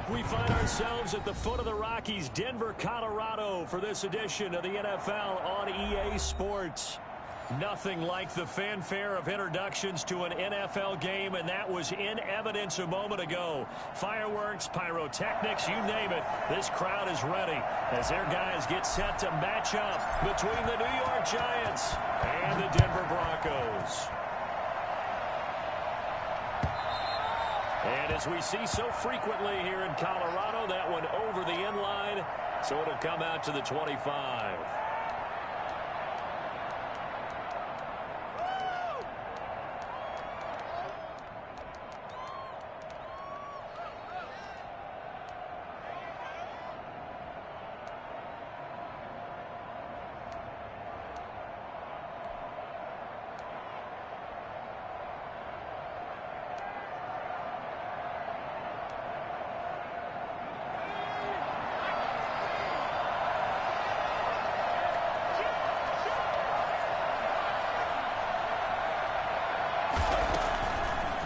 We find ourselves at the foot of the Rockies, Denver, Colorado, for this edition of the NFL on EA Sports. Nothing like the fanfare of introductions to an NFL game, and that was in evidence a moment ago. Fireworks, pyrotechnics, you name it. This crowd is ready as their guys get set to match up between the New York Giants and the Denver Broncos. And as we see so frequently here in Colorado, that one over the end line, so it'll come out to the 25.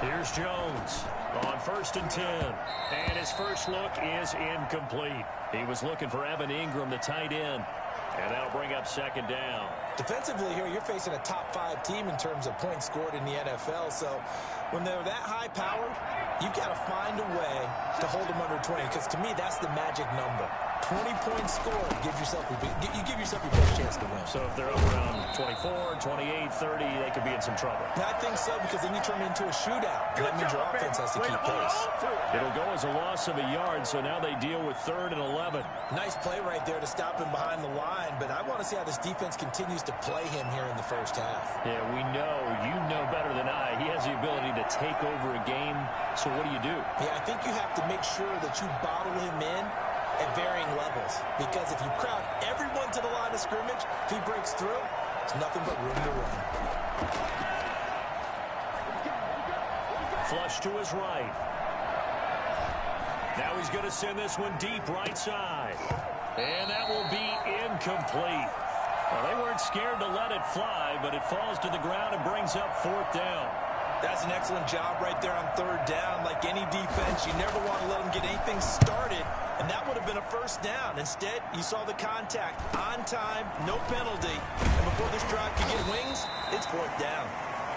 Here's Jones on 1st and 10. And his first look is incomplete. He was looking for Evan Ingram, the tight end. And that'll bring up 2nd down. Defensively here, you're facing a top 5 team in terms of points scored in the NFL. So when they're that high-powered, you've got to find a way to hold them under 20. Because to me, that's the magic number. 20 points scored, you give yourself your best chance to win. So if they're up around 24, 28, 30, they could be in some trouble. I think so, because then you turn it into a shootout. That means your offense has to keep pace. It'll go as a loss of a yard, so now they deal with 3rd and 11. Nice play right there to stop him behind the line, but I want to see how this defense continues to play him here in the first half. Yeah, we know. You know better than I. He has the ability to take over a game, so what do you do? Yeah, I think you have to make sure that you bottle him in at varying levels, because if you crowd everyone to the line of scrimmage, if he breaks through, it's nothing but room to run. Flush to his right. Now he's going to send this one deep right side. And that will be incomplete. Well, they weren't scared to let it fly, but it falls to the ground and brings up 4th down. That's an excellent job right there on 3rd down. Like any defense, you never want to let them get anything started, and that would have been a 1st down. Instead, you saw the contact on time, no penalty, and before this drive could get wings, it's 4th down.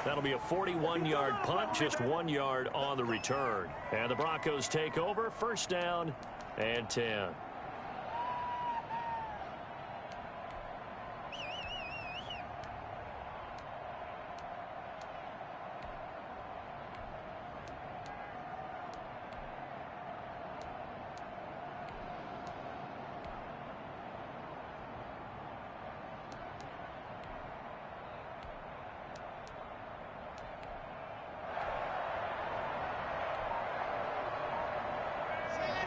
That'll be a 41-yard punt, just 1 yard on the return. And the Broncos take over, 1st down and 10.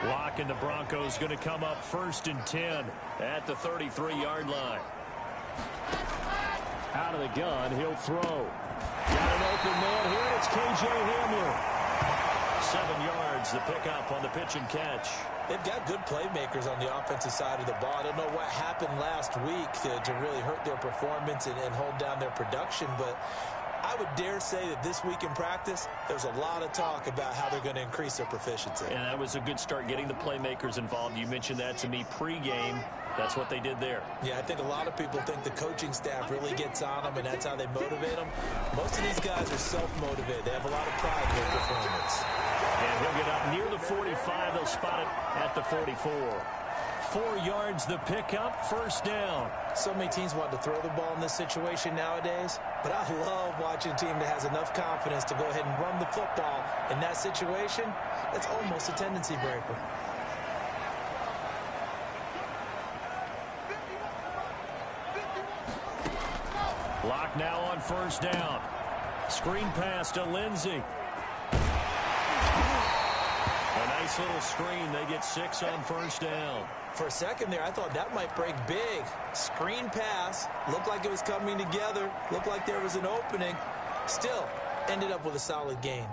Lock and the Broncos going to come up 1st and 10 at the 33-yard line. Out of the gun, he'll throw. Got an open man here, and it's K.J. Hamler. 7 yards, the pickup on the pitch and catch. They've got good playmakers on the offensive side of the ball. I don't know what happened last week to really hurt their performance and hold down their production, but I would dare say that this week in practice, there's a lot of talk about how they're going to increase their proficiency. And that was a good start, getting the playmakers involved. You mentioned that to me pregame. That's what they did there. Yeah, I think a lot of people think the coaching staff really gets on them, and that's how they motivate them. Most of these guys are self-motivated. They have a lot of pride in their performance. And he'll get up near the 45. They'll spot it at the 44. 4 yards the pickup, 1st down. So many teams want to throw the ball in this situation nowadays, but I love watching a team that has enough confidence to go ahead and run the football in that situation. That's almost a tendency breaker. Lock now on 1st down. Screen pass to Lindsey. A nice little screen. They get 6 on 1st down. For a second there, I thought that might break big. Screen pass. Looked like it was coming together. Looked like there was an opening. Still, ended up with a solid gain.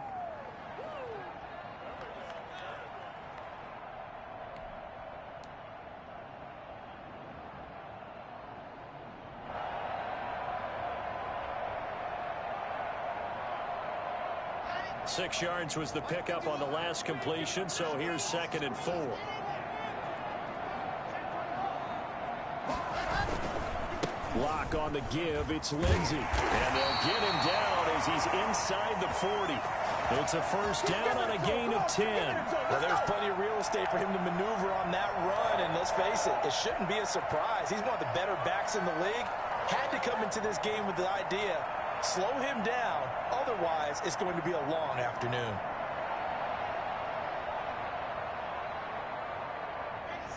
6 yards was the pickup on the last completion, so here's 2nd and 4. Lock on the give. It's Lindsey. And they'll get him down as he's inside the 40. It's a first down on a gain of 10. Well, there's plenty of real estate for him to maneuver on that run, and let's face it, it shouldn't be a surprise. He's one of the better backs in the league. Had to come into this game with the idea, slow him down, otherwise it's going to be a long afternoon.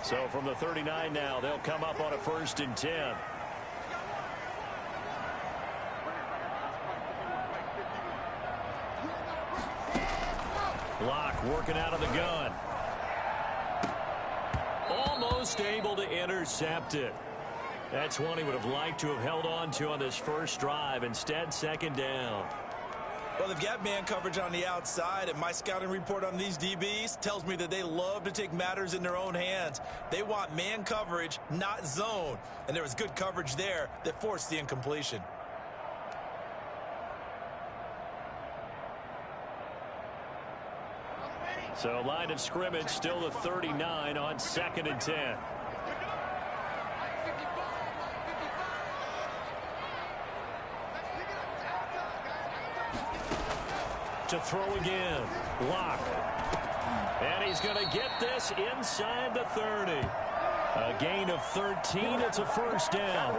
So from the 39 now, they'll come up on a 1st and 10. Lock working out of the gun. Almost able to intercept it. That's one he would have liked to have held on to on this first drive. Instead, 2nd down. Well, they've got man coverage on the outside, and my scouting report on these DBs tells me that they love to take matters in their own hands. They want man coverage, not zone. And there was good coverage there that forced the incompletion. So line of scrimmage still the 39 on 2nd and 10. To throw again. Lock. And he's going to get this inside the 30. A gain of 13. It's a first down.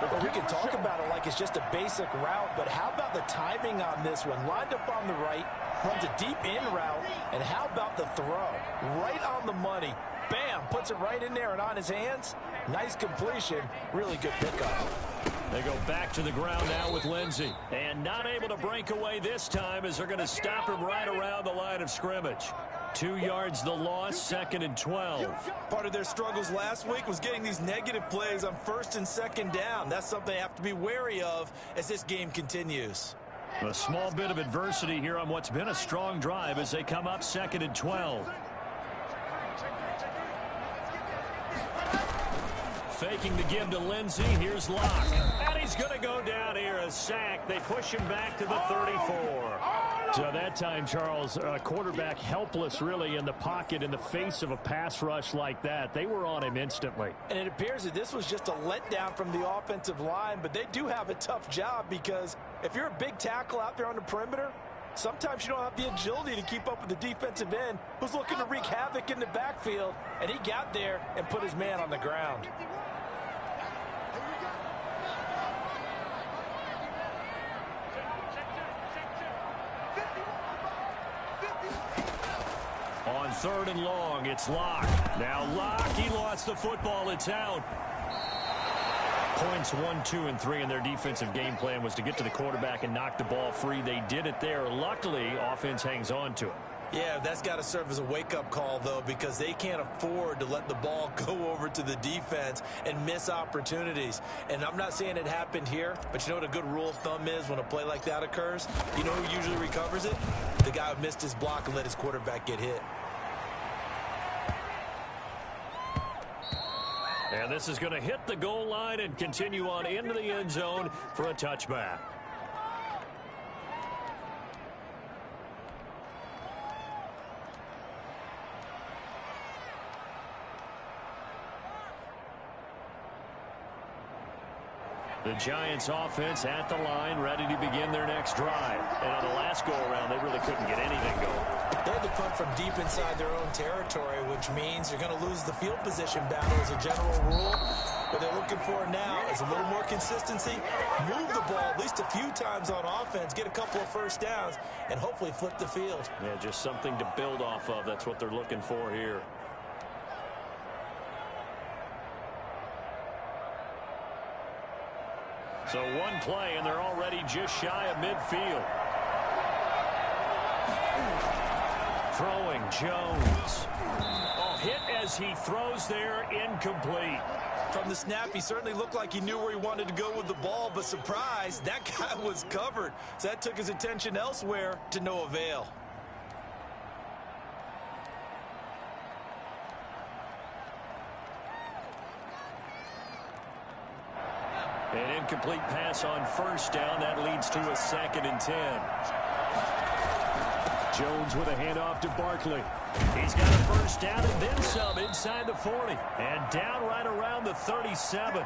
Well, we can talk about it like it's just a basic route, but how about the timing on this one? Lined up on the right, runs a deep in route, and how about the throw? Right on the money. Bam! Puts it right in there and on his hands. Nice completion. Really good pickup. They go back to the ground now with Lindsey. And not able to break away this time as they're going to stop him right around the line of scrimmage. 2 yards the loss, 2nd and 12. Part of their struggles last week was getting these negative plays on 1st and 2nd down. That's something they have to be wary of as this game continues. A small bit of adversity here on what's been a strong drive as they come up 2nd and 12. Faking the give to Lindsey. Here's Lock. And he's going to go down here. A sack. They push him back to the 34. So that time, Charles, quarterback helpless really in the pocket in the face of a pass rush like that. They were on him instantly. And it appears that this was just a letdown from the offensive line, but they do have a tough job because if you're a big tackle out there on the perimeter, sometimes you don't have the agility to keep up with the defensive end who's looking to wreak havoc in the backfield, and he got there and put his man on the ground. On 3rd and long, it's Lock. Now Lock, he lost the football. It's out. Points 1, 2, and 3 in their defensive game plan was to get to the quarterback and knock the ball free. They did it there. Luckily, offense hangs on to it. Yeah, that's got to serve as a wake-up call, though, because they can't afford to let the ball go over to the defense and miss opportunities. And I'm not saying it happened here, but you know what a good rule of thumb is when a play like that occurs? You know who usually recovers it? The guy who missed his block and let his quarterback get hit. And this is going to hit the goal line and continue on into the end zone for a touchback. The Giants offense at the line, ready to begin their next drive. And on the last go-around, they really couldn't get anything going. They had to punt from deep inside their own territory, which means you're going to lose the field position battle as a general rule. What they're looking for now is a little more consistency, move the ball at least a few times on offense, get a couple of first downs, and hopefully flip the field. Yeah, just something to build off of. That's what they're looking for here. So one play, and they're already just shy of midfield. Throwing, Jones. Oh, hit as he throws there, incomplete. From the snap, he certainly looked like he knew where he wanted to go with the ball, but surprise, that guy was covered. So that took his attention elsewhere to no avail. An incomplete pass on first down. That leads to a 2nd and 10. Jones with a handoff to Barkley. He's got a first down and then some inside the 40. And down right around the 37.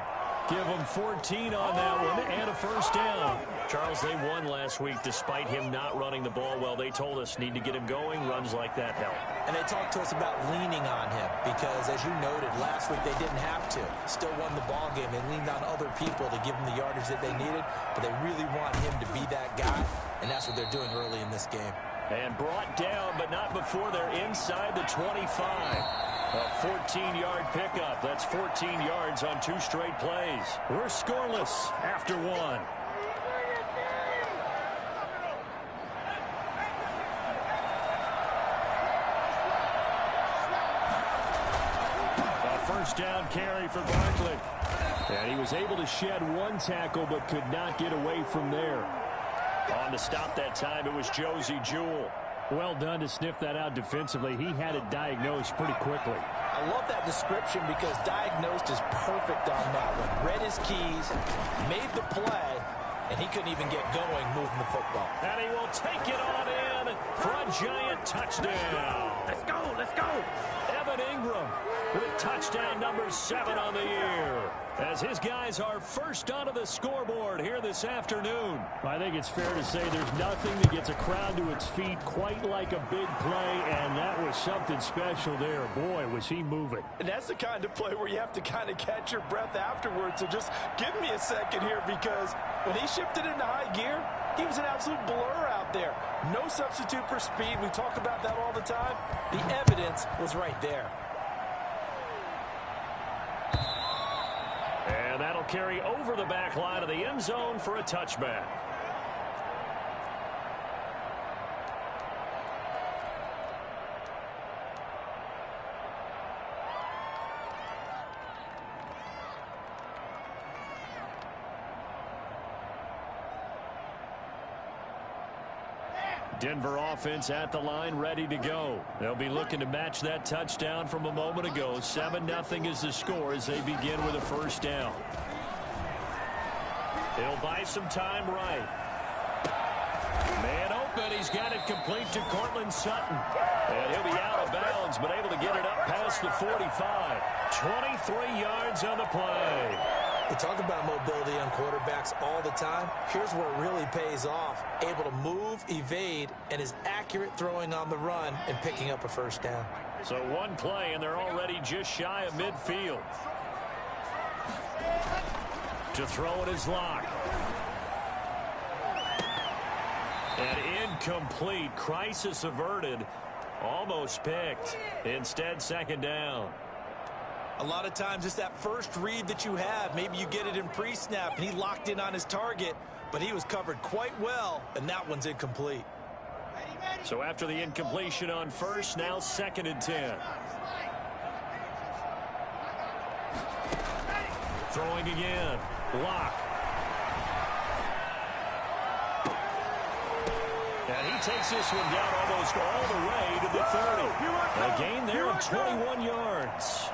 Give him 14 on that one and a first down. Charles, they won last week despite him not running the ball well. They told us need to get him going. Runs like that help. And they talked to us about leaning on him because, as you noted, last week they didn't have to. Still won the ball game. They leaned on other people to give them the yardage that they needed, but they really want him to be that guy, and that's what they're doing early in this game. And brought down, but not before they're inside the 25. A 14-yard pickup. That's 14 yards on 2 straight plays. We're scoreless after 1. A first down carry for Barkley. And he was able to shed 1 tackle but could not get away from there. On to stop that time, it was Josie Jewell. Well done to sniff that out defensively. He had it diagnosed pretty quickly. I love that description because diagnosed is perfect on that one. Read his keys, made the play, and he couldn't even get going moving the football. And he will take it on in for a giant touchdown. Let's go, let's go. Evan Ingram with touchdown number 7 on the year. As his guys are first onto the scoreboard here this afternoon. I think it's fair to say there's nothing that gets a crowd to its feet quite like a big play, and that was something special there. Boy, was he moving. And that's the kind of play where you have to kind of catch your breath afterwards. So just give me a second here, because when he shifted into high gear, he was an absolute blur out there. No substitute for speed. We talk about that all the time. The evidence was right there. And that'll carry over the back line of the end zone for a touchback. Denver offense at the line, ready to go. They'll be looking to match that touchdown from a moment ago. 7-0 is the score as they begin with a first down. He'll buy some time right. Man open. He's got it complete to Cortland Sutton. And he'll be out of bounds, but able to get it up past the 45. 23 yards on the play. We talk about mobility on quarterbacks all the time. Here's where it really pays off. Able to move, evade, and is accurate throwing on the run and picking up a first down. So 1 play, and they're already just shy of midfield. To throw it is Locke. And incomplete. Crisis averted. Almost picked. Instead, second down. A lot of times it's that first read that you have. Maybe you get it in pre-snap, and he locked in on his target, but he was covered quite well, and that one's incomplete. So after the incompletion on first, now 2nd and 10. Throwing again. Locke. And he takes this one down almost all the way to the 30. A gain there of 21 yards.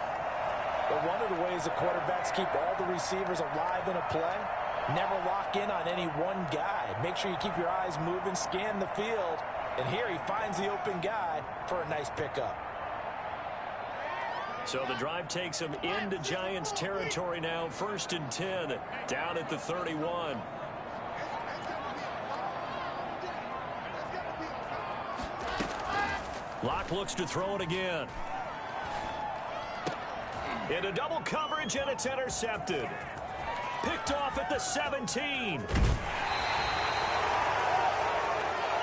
But one of the ways the quarterbacks keep all the receivers alive in a play, never lock in on any one guy. Make sure you keep your eyes moving, scan the field, and here he finds the open guy for a nice pickup. So the drive takes him into Giants territory now, 1st and 10, down at the 31. Locke looks to throw it again. Into double coverage, and it's intercepted. Picked off at the 17.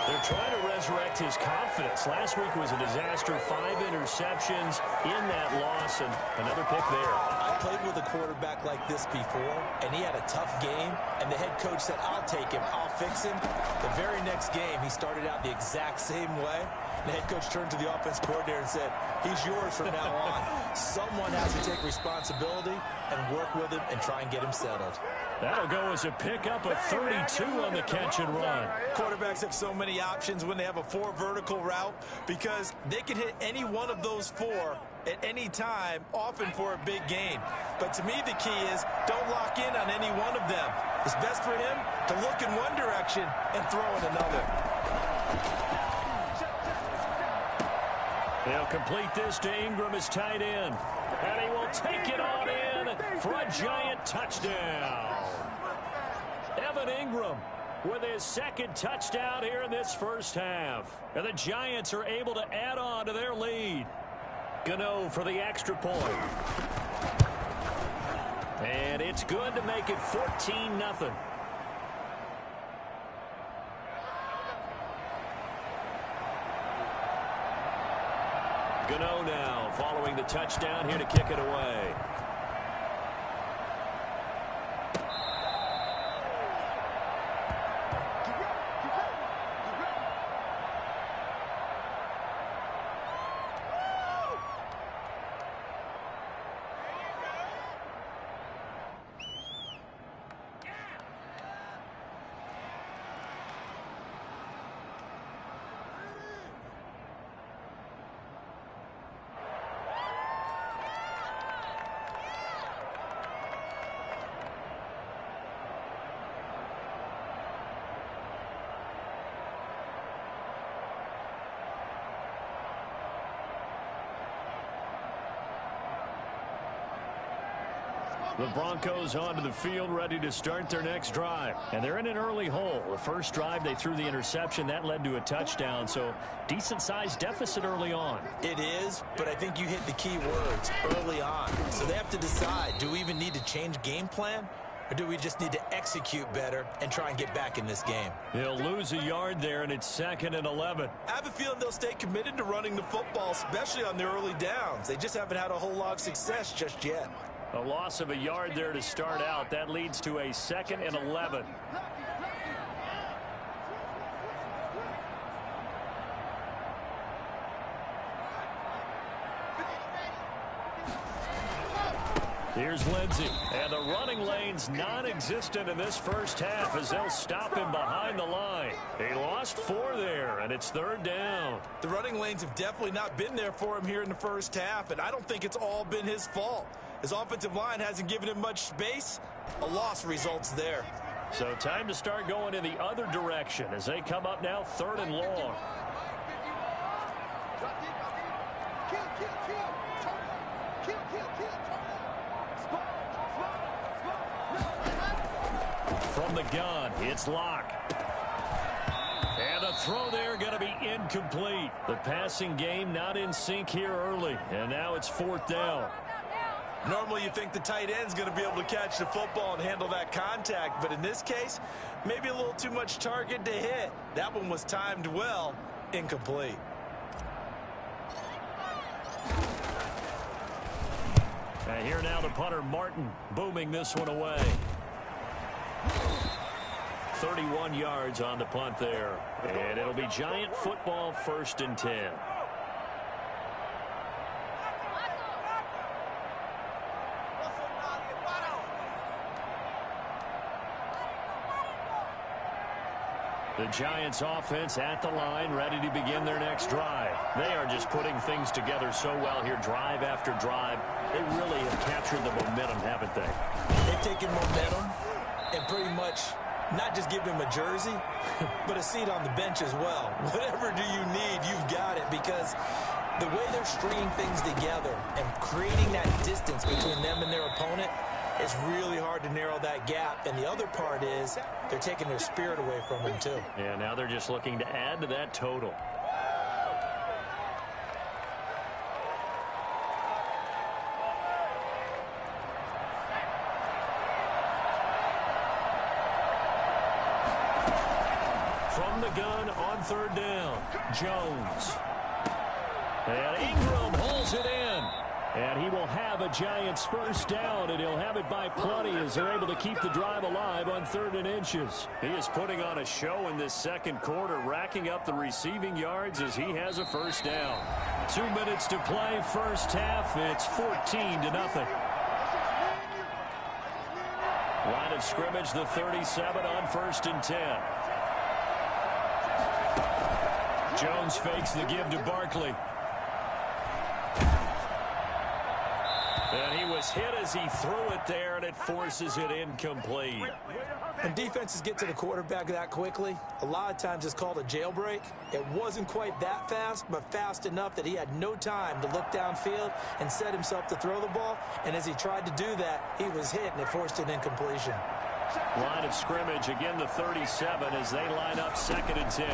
They're trying to resurrect his confidence. Last week was a disaster. 5 interceptions in that loss, and another pick there. I played with a quarterback like this before, and he had a tough game, and the head coach said, I'll take him, I'll fix him. The very next game, he started out the exact same way. The head coach turned to the offense coordinator and said, he's yours from now on. Someone has to take responsibility and work with him and try and get him settled. That'll go as a pickup of 32 on the catch and run. Quarterbacks have so many options when they have a 4 vertical route because they can hit any one of those 4 at any time, often for a big gain. But to me, the key is don't lock in on any one of them. It's best for him to look in one direction and throw in another. They'll complete this to Ingram as tight end. And he will take it on in for a giant touchdown. Evan Ingram with his second touchdown here in this first half. And the Giants are able to add on to their lead. Gano for the extra point. And it's good to make it 14-0. Gano now following the touchdown here to kick it away. The Broncos onto the field, ready to start their next drive. And they're in an early hole. The first drive, they threw the interception. That led to a touchdown, so decent-sized deficit early on. It is, but I think you hit the key words, early on. So they have to decide, do we even need to change game plan? Or do we just need to execute better and try and get back in this game? They'll lose a yard there, and it's 2nd and 11. I have a feeling they'll stay committed to running the football, especially on their early downs. They just haven't had a whole lot of success just yet. A loss of a yard there to start out. That leads to a 2nd and 11. Here's Lindsey. And the running lane's non-existent in this first half as they'll stop him behind the line. He lost 4 there, and it's 3rd down. The running lanes have definitely not been there for him here in the first half, and I don't think it's all been his fault. His offensive line hasn't given him much space. A loss results there. So time to start going in the other direction as they come up now 3rd and long. From the gun, it's Locke. And the throw there going to be incomplete. The passing game not in sync here early, and now it's 4th down. Normally you think the tight end's going to be able to catch the football and handle that contact, but in this case, maybe a little too much target to hit. That one was timed well, incomplete. And here now the punter Martin booming this one away. 31 yards on the punt there. And it'll be Giant football, 1st and 10. The Giants offense at the line, ready to begin their next drive. They are just putting things together so well here, drive after drive. They really have captured the momentum, haven't they? They've taken momentum and pretty much not just given him a jersey, but a seat on the bench as well. Whatever do you need, you've got it, because the way they're stringing things together and creating that distance between them and their opponent, it's really hard to narrow that gap. And the other part is they're taking their spirit away from him, too. Yeah, now they're just looking to add to that total. From the gun on 3rd down, Jones. And Ingram holds it in. And he will have a Giants first down, and he'll have it by plenty as they're able to keep the drive alive on 3rd and inches. He is putting on a show in this second quarter, racking up the receiving yards as he has a first down. 2 minutes to play, first half. It's 14-0. Line of scrimmage, the 37 on 1st and 10. Jones fakes the give to Barkley. And he was hit as he threw it there, and it forces it incomplete. When defenses get to the quarterback that quickly, a lot of times it's called a jailbreak. It wasn't quite that fast, but fast enough that he had no time to look downfield and set himself to throw the ball. And as he tried to do that, he was hit, and it forced an incompletion. Line of scrimmage, again the 37 as they line up 2nd and 10.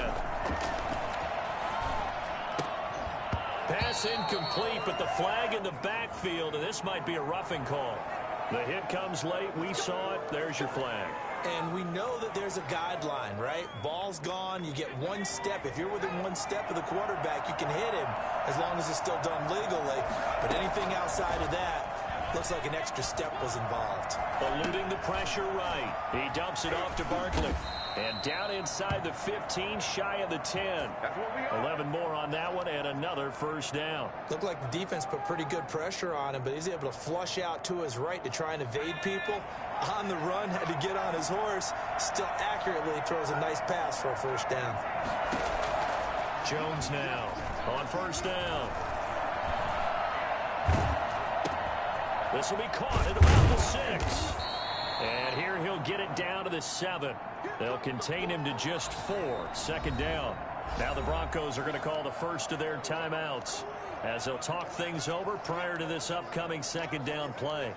Pass incomplete, but the flag in the backfield, and this might be a roughing call. The hit comes late. We saw it. There's your flag. And we know that there's a guideline, right? Ball's gone. You get one step. If you're within one step of the quarterback, you can hit him as long as it's still done legally. But anything outside of that, looks like an extra step was involved. Eluding the pressure right. He dumps it off to Barkley. And down inside the 15, shy of the 10. 11 more on that one, and another first down. Looked like the defense put pretty good pressure on him, but he's able to flush out to his right to try and evade people. On the run, had to get on his horse. Still accurately throws a nice pass for a first down. Jones now on first down. This will be caught at about the 6. And here he'll get it down to the 7. They'll contain him to just 4. 2nd down. Now the Broncos are going to call the first of their timeouts as they'll talk things over prior to this upcoming 2nd down play.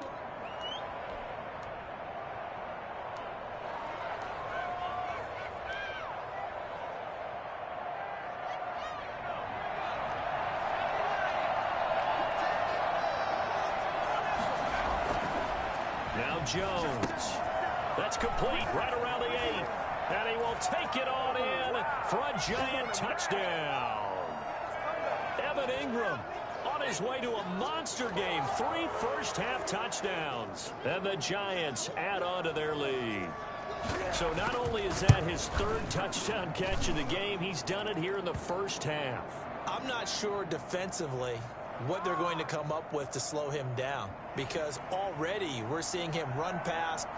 Now Jones. That's complete right around the 8. And he will take it on in for a giant touchdown. Evan Ingram on his way to a monster game. 3 first-half touchdowns. And the Giants add on to their lead. So not only is that his 3rd touchdown catch of the game, he's done it here in the first half. I'm not sure defensively what they're going to come up with to slow him down, because already we're seeing him run past,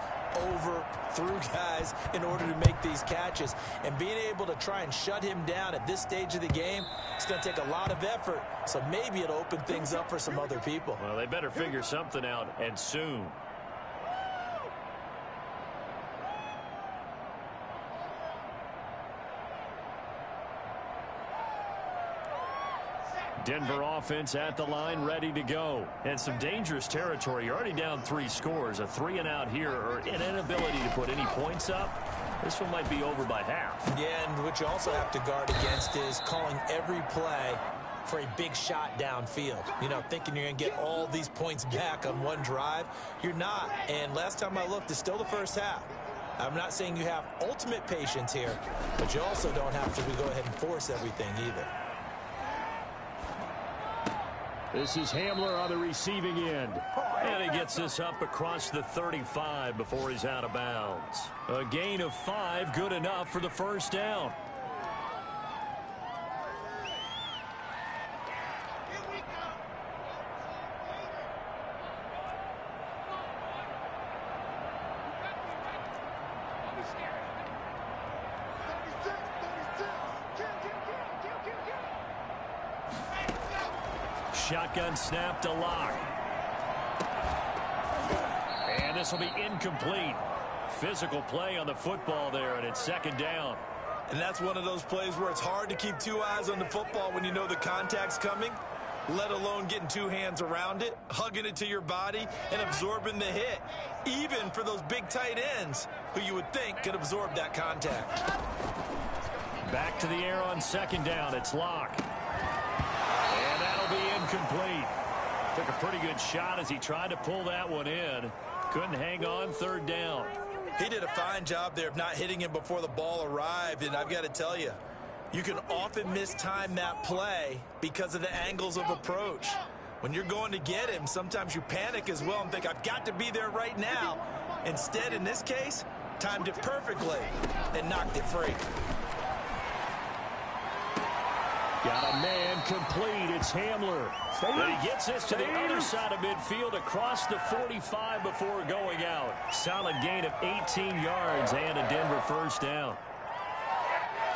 over, through guys in order to make these catches. And being able to try and shut him down at this stage of the game, it's going to take a lot of effort. So maybe it'll open things up for some other people. Well, they better figure something out, and soon. Denver offense at the line, ready to go. And some dangerous territory. You're already down 3 scores. A 3-and-out here, or an inability to put any points up. This one might be over by half. Yeah, and what you also have to guard against is calling every play for a big shot downfield. You know, thinking you're going to get all these points back on one drive. You're not. And last time I looked, it's still the first half. I'm not saying you have ultimate patience here, but you also don't have to go ahead and force everything either. This is Hamler on the receiving end. And he gets this up across the 35 before he's out of bounds. A gain of 5, good enough for the first down. Shotgun snap to Locke. And this will be incomplete. Physical play on the football there, and it's 2nd down. And that's one of those plays where it's hard to keep 2 eyes on the football when you know the contact's coming, let alone getting 2 hands around it, hugging it to your body, and absorbing the hit, even for those big tight ends who you would think could absorb that contact. Back to the air on 2nd down. It's Locke. And that'll be incomplete. Took a pretty good shot as he tried to pull that one in. Couldn't hang on. 3rd down. He did a fine job there of not hitting him before the ball arrived, and I've got to tell you, you can often mistime that play because of the angles of approach. When you're going to get him, sometimes you panic as well and think, I've got to be there right now. Instead, in this case, timed it perfectly and knocked it free. Got a man complete. It's Hamler. And he gets this to the other side of midfield across the 45 before going out. Solid gain of 18 yards and a Denver first down.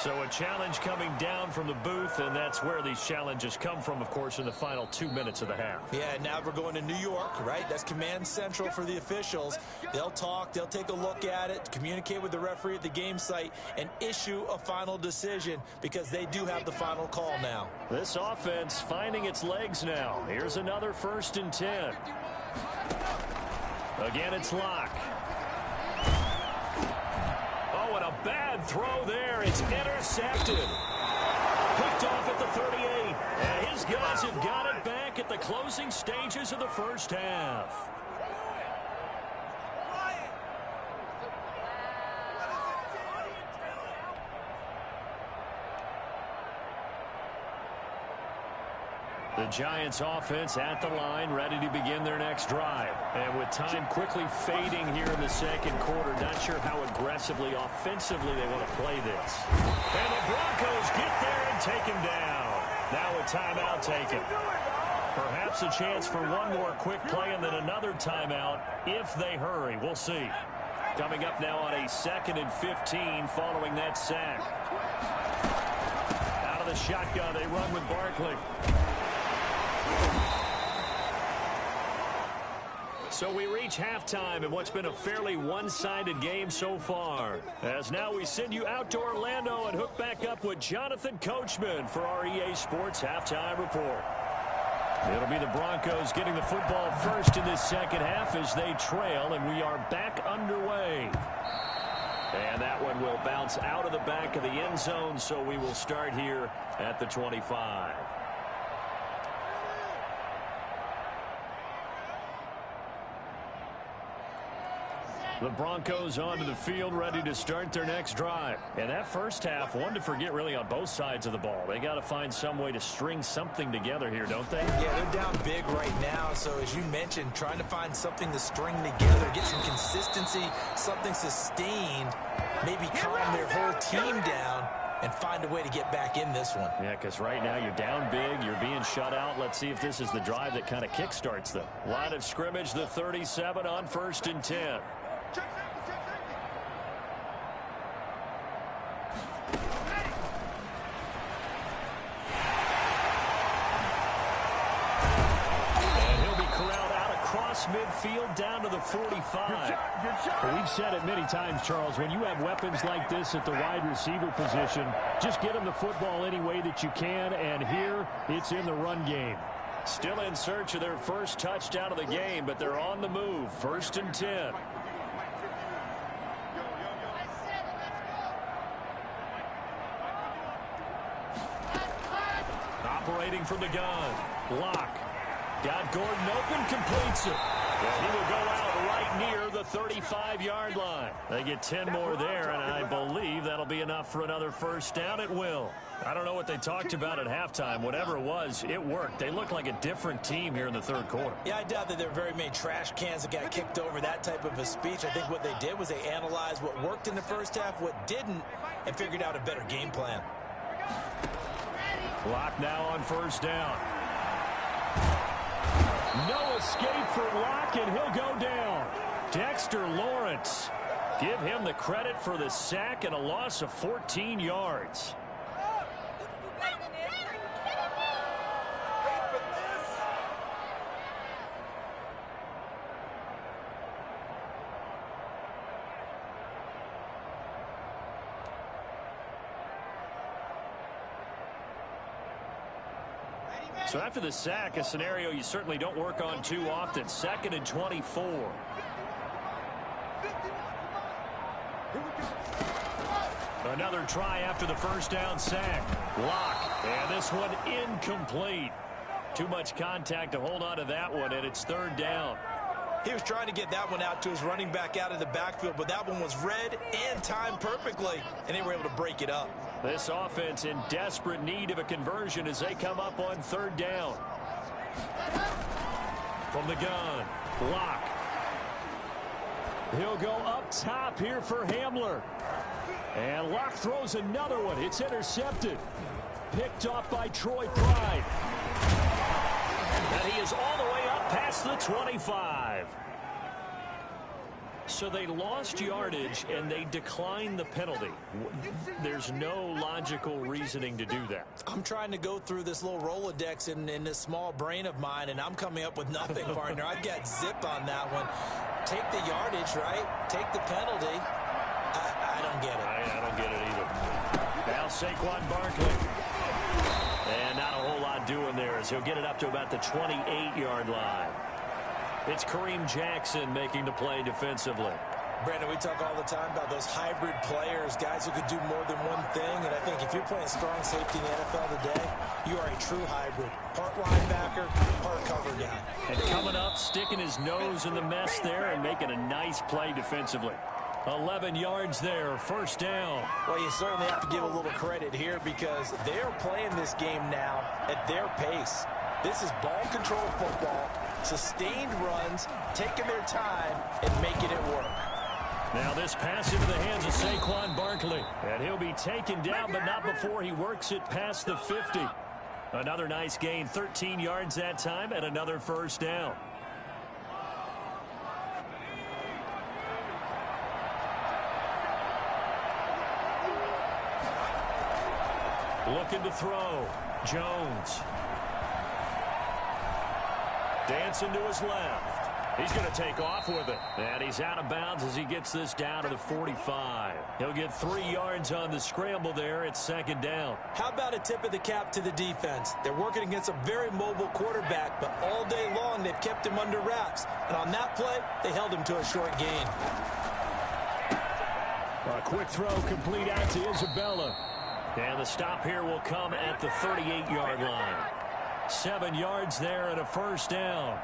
So a challenge coming down from the booth, and that's where these challenges come from, of course, in the final 2 minutes of the half. Yeah, now we're going to New York, right? That's command central for the officials. They'll talk, they'll take a look at it, communicate with the referee at the game site, and issue a final decision because they do have the final call now. This offense finding its legs now. Here's another 1st and 10. Again, it's Locke. Oh, and a bad throw there. It's intercepted. Picked off at the 38. And his guys have got it back at the closing stages of the first half. The Giants offense at the line, ready to begin their next drive. And with time quickly fading here in the second quarter, not sure how aggressively, offensively they want to play this. And the Broncos get there and take him down. Now a timeout taken. Perhaps a chance for one more quick play and then another timeout if they hurry. We'll see. Coming up now on a 2nd and 15 following that sack. Out of the shotgun, they run with Barkley. So we reach halftime in what's been a fairly one-sided game so far. As now we send you out to Orlando and hook back up with Jonathan Coachman for our EA Sports Halftime Report. It'll be the Broncos getting the football first in this second half as they trail, and we are back underway. And that one will bounce out of the back of the end zone, so we will start here at the 25. The Broncos onto the field, ready to start their next drive. And that first half, one to forget really on both sides of the ball. They got to find some way to string something together here, don't they? Yeah, they're down big right now. So as you mentioned, trying to find something to string together, get some consistency, something sustained, maybe calm their whole team down and find a way to get back in this one. Yeah, because right now you're down big, you're being shut out. Let's see if this is the drive that kind of kickstarts them. Line of scrimmage, the 37 on 1st and 10. Midfield down to the 45. Well, we've said it many times, Charles, when you have weapons like this at the wide receiver position, just get them the football any way that you can, and here it's in the run game. Still in search of their first touchdown of the game, but they're on the move. 1st and 10. Operating from the gun. Locke. Got Gordon open, completes it. And he will go out right near the 35-yard line. They get 10 more there, and I believe that'll be enough for another first down. It will. I don't know what they talked about at halftime. Whatever it was, it worked. They look like a different team here in the third quarter. Yeah, I doubt that there are very many trash cans that got kicked over, that type of a speech. I think what they did was they analyzed what worked in the first half, what didn't, and figured out a better game plan. Clock now on first down. No escape for Locke, and he'll go down. Dexter Lawrence. Give him the credit for the sack and a loss of 14 yards. So after the sack, a scenario you certainly don't work on too often. 2nd and 24. Another try after the first down sack. Locke. And this one incomplete. Too much contact to hold on to that one, and it's 3rd down. He was trying to get that one out to his running back out of the backfield, but that one was read and timed perfectly, and they were able to break it up. This offense in desperate need of a conversion as they come up on 3rd down. From the gun, Locke. He'll go up top here for Hamler. And Locke throws another one. It's intercepted. Picked off by Troy Pride. And he is all the way up past the 25. So they lost yardage, and they declined the penalty. There's no logical reasoning to do that. I'm trying to go through this little Rolodex in this small brain of mine, and I'm coming up with nothing, partner. I've got zip on that one. Take the yardage, right? Take the penalty. I don't get it. I don't get it either. Now Saquon Barkley. And not a whole lot doing there as he'll get it up to about the 28-yard line. It's Kareem Jackson making the play defensively. Brandon, we talk all the time about those hybrid players, guys who could do more than one thing. And I think if you're playing strong safety in the NFL today, you are a true hybrid. Part linebacker, part cover guy. And coming up, sticking his nose in the mess there and making a nice play defensively. 11 yards there, first down. Well, you certainly have to give a little credit here because they're playing this game now at their pace. This is ball control football, sustained runs, taking their time and making it work. Now this pass into the hands of Saquon Barkley. And he'll be taken down, but not before he works it past the 50. Another nice gain, 13 yards that time, and another first down. Looking to throw. Jones. Dancing to his left. He's going to take off with it. And he's out of bounds as he gets this down to the 45. He'll get 3 yards on the scramble there. It's second down. How about a tip of the cap to the defense? They're working against a very mobile quarterback, but all day long they've kept him under wraps. And on that play, they held him to a short gain. A quick throw complete out to Isabella. And the stop here will come at the 38-yard line. 7 yards there and a first down.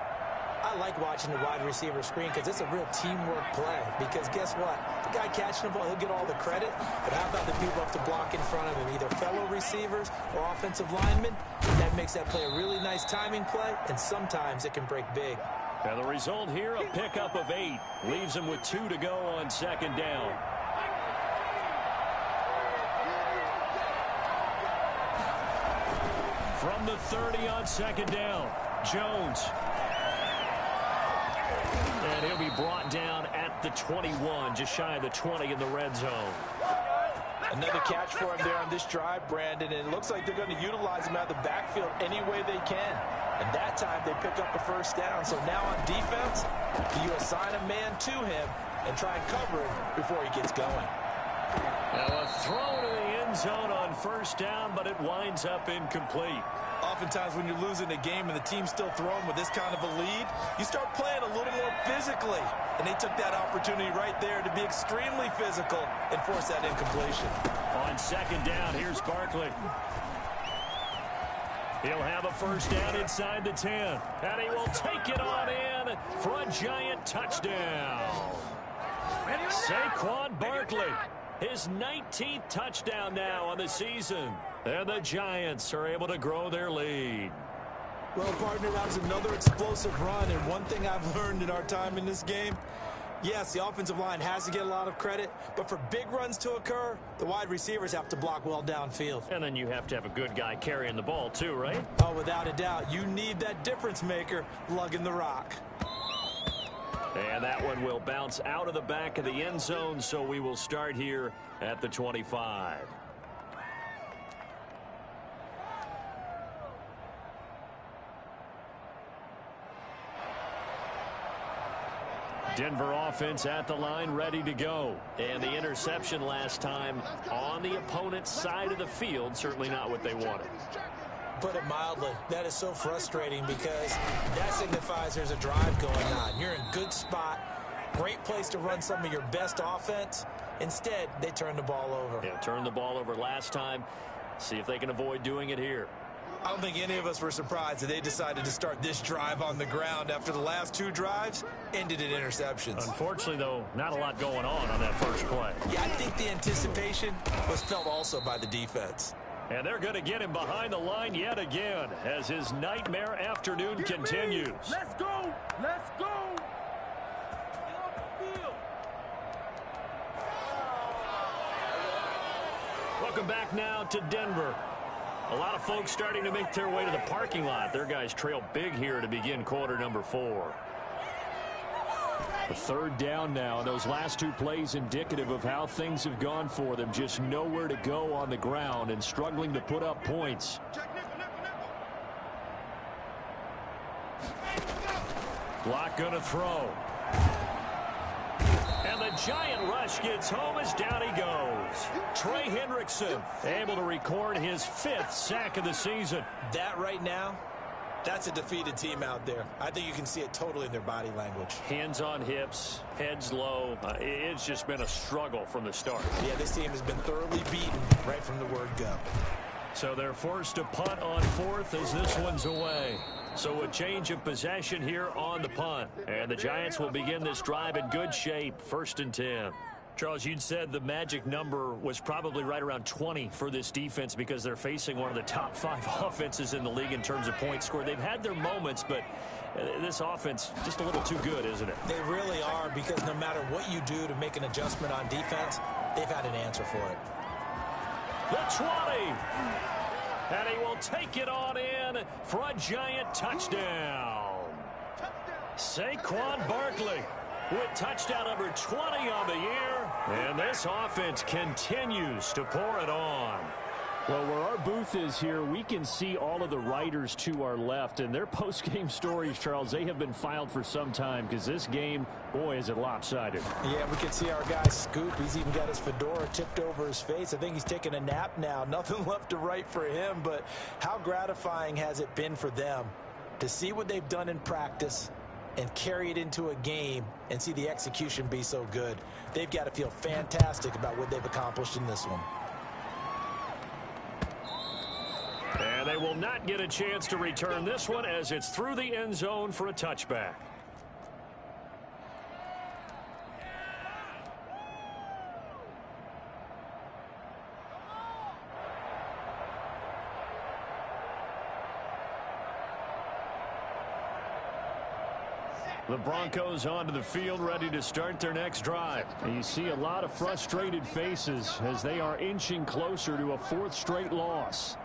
I like watching the wide receiver screen because it's a real teamwork play. Because guess what? The guy catching the ball, he'll get all the credit. But how about the people up to block in front of him? Either fellow receivers or offensive linemen. That makes that play a really nice timing play. And sometimes it can break big. And the result here, a pickup of 8. Leaves him with 2 to go on second down. From the 30 on second down, Jones. And he'll be brought down at the 21, just shy of the 20 in the red zone. Another catch for him there on this drive, Brandon, and it looks like they're going to utilize him out of the backfield any way they can. And that time they pick up a first down. So now on defense, do you assign a man to him and try and cover him before he gets going? Now a throw to the end zone on first down, but it winds up incomplete. Oftentimes when you're losing a game and the team's still throwing with this kind of a lead, you start playing a little more physically. And they took that opportunity right there to be extremely physical and force that incompletion. On second down, here's Barkley. He'll have a first down inside the 10. And he will take it on in for a giant touchdown. Saquon Barkley. His 19th touchdown now on the season. And the Giants are able to grow their lead. Well, partner, that was another explosive run. And one thing I've learned in our time in this game, yes, the offensive line has to get a lot of credit. But for big runs to occur, the wide receivers have to block well downfield. And then you have to have a good guy carrying the ball too, right? Oh, without a doubt. You need that difference maker lugging the rock. And that one will bounce out of the back of the end zone, so we will start here at the 25. Denver offense at the line, ready to go. And the interception last time on the opponent's side of the field, certainly not what they wanted. Put it mildly, that is so frustrating because that signifies there's a drive going on. You're in a good spot, great place to run some of your best offense. Instead, they turn the ball over. Yeah, turned the ball over last time. See if they can avoid doing it here. I don't think any of us were surprised that they decided to start this drive on the ground after the last 2 drives ended in interceptions. Unfortunately, though, not a lot going on that first play. Yeah, I think the anticipation was felt also by the defense. And they're going to get him behind the line yet again as his nightmare afternoon continues. Let's go! Let's go! Welcome back now to Denver. A lot of folks starting to make their way to the parking lot. Their guys trail big here to begin quarter number 4. A third down now. Those last two plays indicative of how things have gone for them. Just nowhere to go on the ground and struggling to put up points. Block going to throw. And the giant rush gets home as down he goes. Trey Hendrickson able to record his 5th sack of the season. That right now, that's a defeated team out there. I think you can see it totally in their body language. Hands on hips, heads low. It's just been a struggle from the start. Yeah, this team has been thoroughly beaten right from the word go. So they're forced to punt on 4th as this one's away. So a change of possession here on the punt. And the Giants will begin this drive in good shape, 1st and 10. Charles, you'd said the magic number was probably right around 20 for this defense because they're facing one of the top 5 offenses in the league in terms of points scored. They've had their moments, but this offense just a little too good, isn't it? They really are, because no matter what you do to make an adjustment on defense, they've had an answer for it. The 20. And he will take it on in for a giant touchdown. Saquon Barkley with touchdown number 20 on the year. And this offense continues to pour it on. Well, where our booth is here, we can see all of the writers to our left. And their post-game stories, Charles, they have been filed for some time because this game, boy, is it lopsided. Yeah, we can see our guy Scoop. He's even got his fedora tipped over his face. I think he's taking a nap now. Nothing left to write for him. But how gratifying has it been for them to see what they've done in practice and carry it into a game and see the execution be so good? They've got to feel fantastic about what they've accomplished in this one. And they will not get a chance to return this one as it's through the end zone for a touchback. The Broncos onto the field, ready to start their next drive. And you see a lot of frustrated faces as they are inching closer to a 4th straight loss.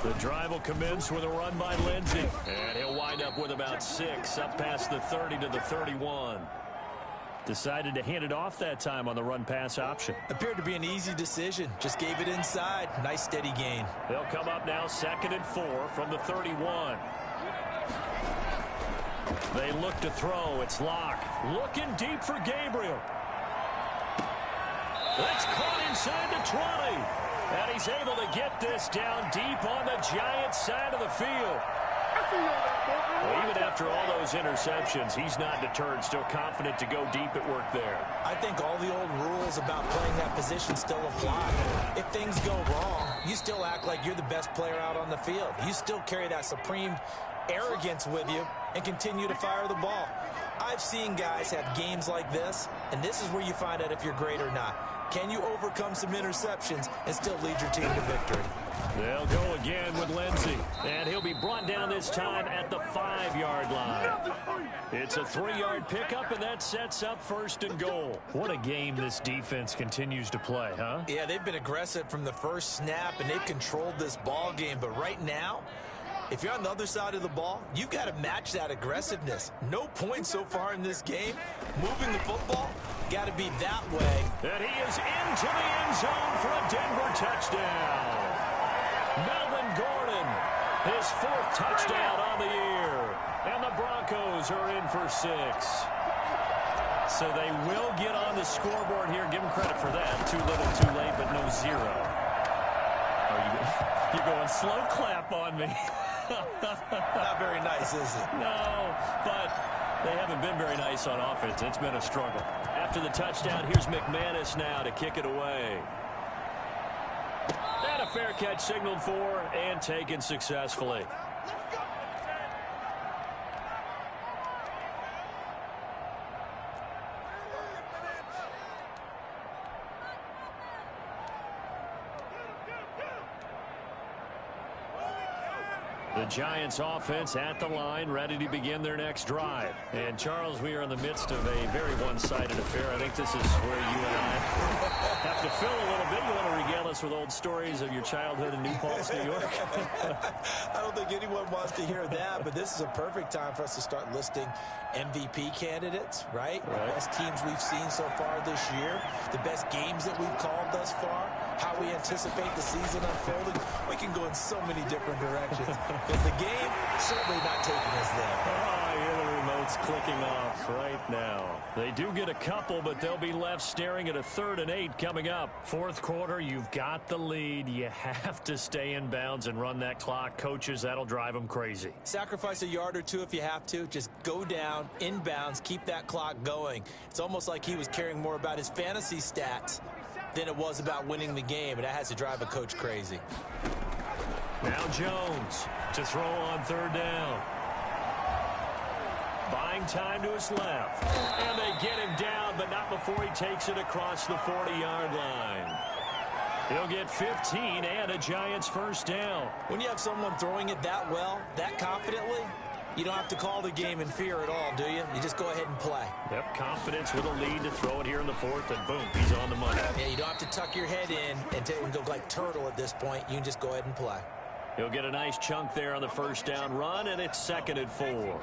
The drive will commence with a run by Lindsey. And he'll wind up with about 6 up past the 30 to the 31. Decided to hand it off that time on the run-pass option. Appeared to be an easy decision. Just gave it inside. Nice steady gain. They'll come up now 2nd and 4 from the 31. They look to throw. It's Locke. Looking deep for Gabriel. That's caught inside the 20. And he's able to get this down deep on the Giants side of the field. Well, even after all those interceptions, he's not deterred, still confident to go deep at work there. I think all the old rules about playing that position still apply. If things go wrong, you still act like you're the best player out on the field. You still carry that supreme arrogance with you and continue to fire the ball. I've seen guys have games like this, and this is where you find out if you're great or not. Can you overcome some interceptions and still lead your team to victory? They'll go again with Lindsey, and he'll be brought down this time at the 5-yard line. It's a 3-yard pickup, and that sets up 1st and goal. What a game this defense continues to play, huh? Yeah, they've been aggressive from the first snap, and they've controlled this ball game. But right now, if you're on the other side of the ball, you've got to match that aggressiveness. No points so far in this game. Moving the football, got to be that way. And he is into the end zone for a Denver touchdown. Melvin Gordon, his 4th touchdown on the year. And the Broncos are in for 6. So they will get on the scoreboard here. Give them credit for that. Too little, too late, but no 0. You're going slow clap on me. Not very nice, is it? No, but they haven't been very nice on offense. It's been a struggle. After the touchdown, here's McManus now to kick it away. And a fair catch signaled for and taken successfully. The Giants offense at the line, ready to begin their next drive. And, Charles, we are in the midst of a very one-sided affair. I think this is where you and I have to fill a little bit. You want to regale us with old stories of your childhood in New Paltz, New York? I don't think anyone wants to hear that, but this is a perfect time for us to start listing MVP candidates, right? The best teams we've seen so far this year, the best games that we've called thus far, how we anticipate the season unfolding. We can go in so many different directions. But the game, certainly not taking us there. Oh, I hear the remote's clicking off right now. They do get a couple, but they'll be left staring at a 3rd and 8 coming up. Fourth quarter, you've got the lead. You have to stay in bounds and run that clock. Coaches, that'll drive them crazy. Sacrifice a yard or two if you have to. Just go down, inbounds, keep that clock going. It's almost like he was caring more about his fantasy stats than it was about winning the game, and that has to drive a coach crazy. Now Jones to throw on 3rd down. Buying time to his left. And they get him down, but not before he takes it across the 40-yard line. He'll get 15 and a Giants first down. When you have someone throwing it that well, that confidently, you don't have to call the game in fear at all, do you? You just go ahead and play. Yep, confidence with a lead to throw it here in the 4th, and boom, he's on the money. Yeah, you don't have to tuck your head in and go like turtle at this point. You can just go ahead and play. He'll get a nice chunk there on the first down run, and it's 2nd and 4.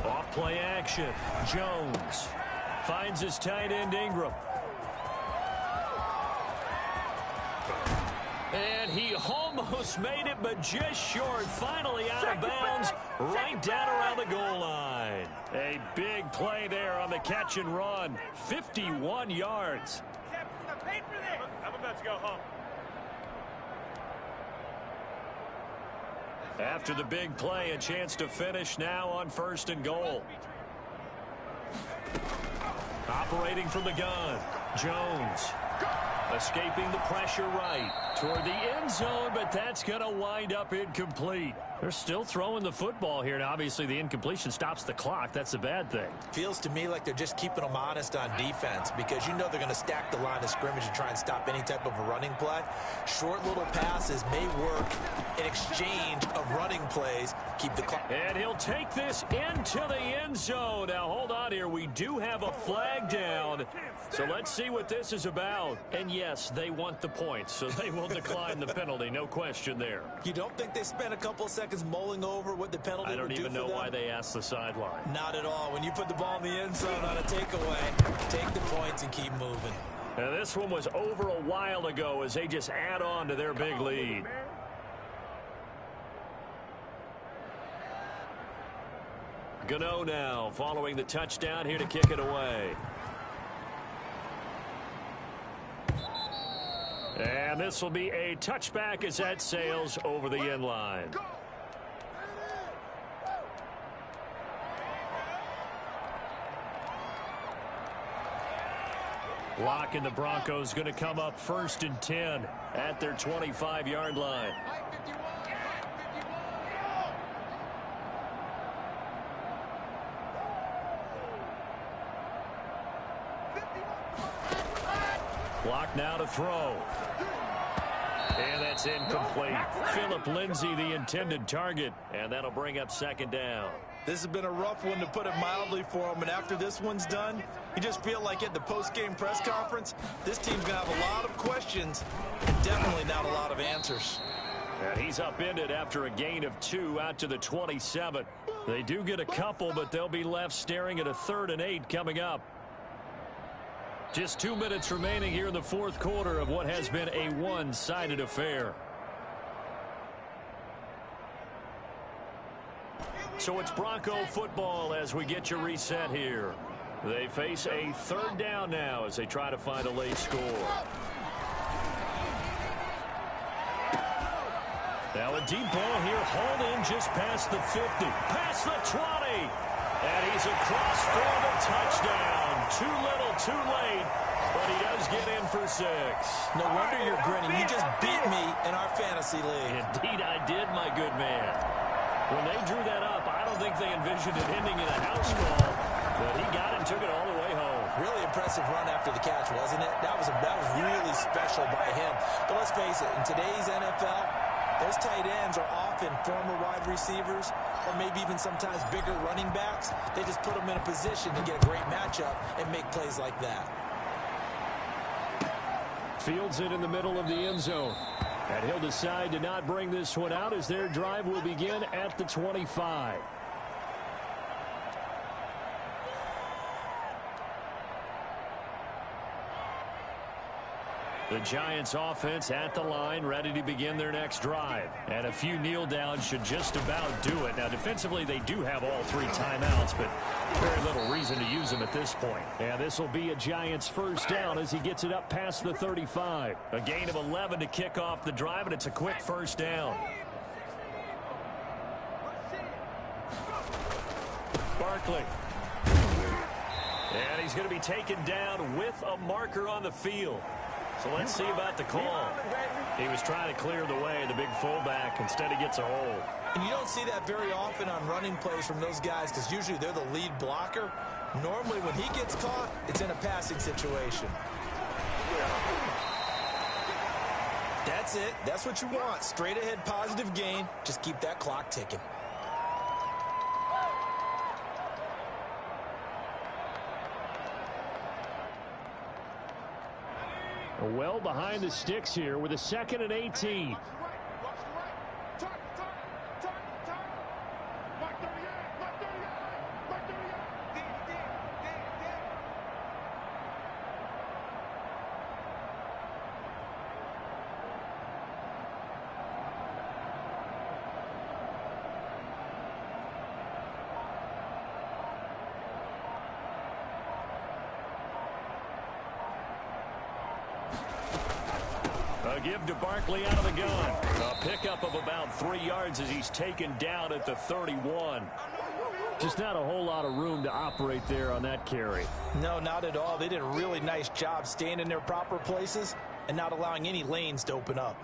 Off play action. Jones finds his tight end Ingram. And he almost made it, but just short. Finally out of bounds, right down around the goal line. A big play there on the catch and run. 51 yards. I'm about to go home. After the big play, a chance to finish now on 1st and goal. Operating from the gun, Jones. Escaping the pressure right toward the end zone, but that's going to wind up incomplete. They're still throwing the football here, and obviously the incompletion stops the clock. That's the bad thing. Feels to me like they're just keeping them honest on defense because you know they're going to stack the line of scrimmage and try and stop any type of a running play. Short little passes may work in exchange of running plays. Keep the clock. And he'll take this into the end zone. Now, hold on here. We do have a flag down. So let's see what this is about. And yes, they want the points, so they will decline the penalty. No question there. You don't think they spent a couple of seconds mulling over what the penalty would do for them? I don't even know why they asked the sideline. Not at all. When you put the ball in the end zone on a takeaway, take the points and keep moving. Now, this one was over a while ago as they just add on to their big lead. Gano now following the touchdown here to kick it away. And this will be a touchback as that sails over the end line. Block in the Broncos going to come up 1st and 10 at their 25-yard line. Block now to throw. And that's incomplete. Phillip Lindsay, the intended target. And that'll bring up 2nd down. This has been a rough one, to put it mildly, for him. And after this one's done, you just feel like at the post-game press conference, this team's going to have a lot of questions and definitely not a lot of answers. And he's upended after a gain of 2 out to the 27. They do get a couple, but they'll be left staring at a 3rd and 8 coming up. Just 2 minutes remaining here in the 4th quarter of what has been a one-sided affair. So it's Bronco football as we get you reset here. They face a 3rd down now as they try to find a late score. Now a deep ball here, hauled in just past the 50, past the 20. And he's across for the touchdown. Too little, too late, but he does get in for 6. No wonder you're grinning. You just beat me in our fantasy league. Indeed, I did, my good man. When they drew that up, I don't think they envisioned it ending in a house call, but he got it and took it all the way home. Really impressive run after the catch, wasn't it? That was really special by him. But let's face it, in today's NFL, those tight ends are often former wide receivers or maybe even sometimes bigger running backs. They just put them in a position to get a great matchup and make plays like that. Fields it in the middle of the end zone. And he'll decide to not bring this one out as their drive will begin at the 25. The Giants offense at the line, ready to begin their next drive. And a few kneel downs should just about do it. Now, defensively, they do have all 3 timeouts, but very little reason to use them at this point. And this will be a Giants first down as he gets it up past the 35. A gain of 11 to kick off the drive, and it's a quick first down. Barkley. And he's going to be taken down with a marker on the field. So let's see about the call. He was trying to clear the way, the big fullback. Instead, he gets a hold. And you don't see that very often on running plays from those guys because usually they're the lead blocker. Normally, when he gets caught, it's in a passing situation. That's it. That's what you want. Straight ahead positive gain. Just keep that clock ticking. Well behind the sticks here with a 2nd and 18. A give to Barkley out of the gun. A pickup of about 3 yards as he's taken down at the 31. Just not a whole lot of room to operate there on that carry. No, not at all. They did a really nice job staying in their proper places and not allowing any lanes to open up.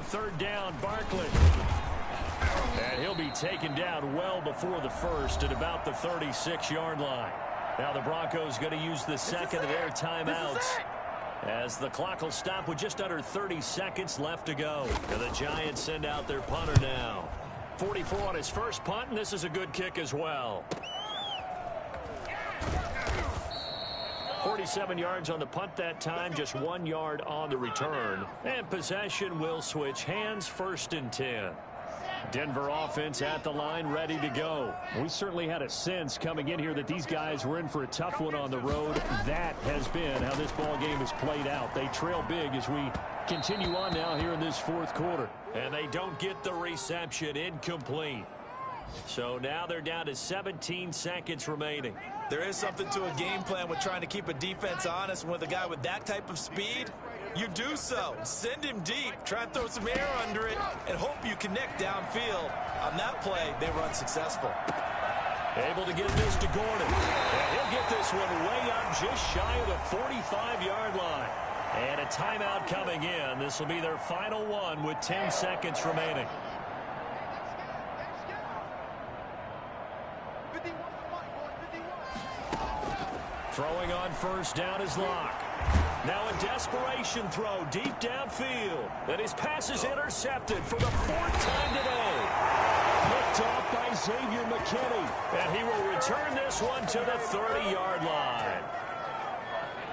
Third down, Barkley. And he'll be taken down well before the first at about the 36-yard line. Now the Broncos going to use the second of their timeouts as the clock will stop with just under 30 seconds left to go. And the Giants send out their punter now. 44 on his first punt, and this is a good kick as well. 47 yards on the punt that time, just 1 yard on the return. And possession will switch hands, 1st and 10. Denver offense at the line, ready to go. We certainly had a sense coming in here that these guys were in for a tough one on the road. That has been how this ball game has played out. They trail big as we continue on now here in this 4th quarter. And they don't get the reception, incomplete. So now they're down to 17 seconds remaining. There is something to a game plan with trying to keep a defense honest. And with a guy with that type of speed, you do so. Send him deep. Try and throw some air under it and hope you connect downfield. On that play, they were unsuccessful. Able to get this to Gordon. And he'll get this one way up just shy of the 45-yard line. And a timeout coming in. This will be their final one with 10 seconds remaining. Throwing on first down is Locke. Now a desperation throw deep downfield. And his pass is intercepted for the 4th time today. Picked off by Xavier McKinney. And he will return this one to the 30-yard line.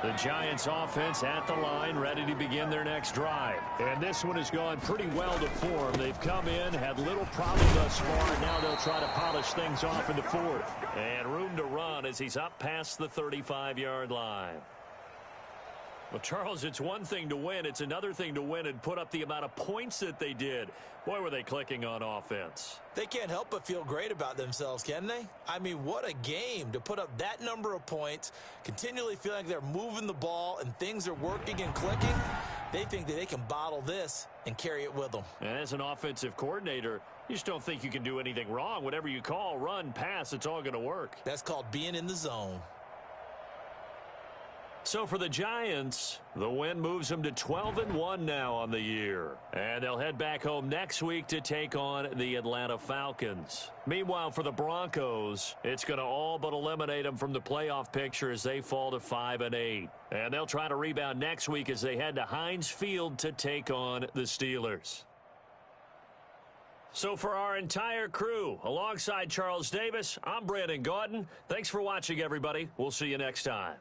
The Giants offense at the line, ready to begin their next drive. And this one has gone pretty well to form. They've come in, had little problem thus far, and now they'll try to polish things off in the 4th. And room to run as he's up past the 35-yard line. Well, Charles, it's one thing to win. It's another thing to win and put up the amount of points that they did. Boy, were they clicking on offense. They can't help but feel great about themselves, can they? I mean, what a game to put up that number of points, continually feeling like they're moving the ball and things are working and clicking. They think that they can bottle this and carry it with them. And as an offensive coordinator, you just don't think you can do anything wrong. Whatever you call, run, pass, it's all going to work. That's called being in the zone. So for the Giants, the win moves them to 12-1 now on the year. And they'll head back home next week to take on the Atlanta Falcons. Meanwhile, for the Broncos, it's going to all but eliminate them from the playoff picture as they fall to 5-8. And they'll try to rebound next week as they head to Heinz Field to take on the Steelers. So for our entire crew, alongside Charles Davis, I'm Brandon Gaudin. Thanks for watching, everybody. We'll see you next time.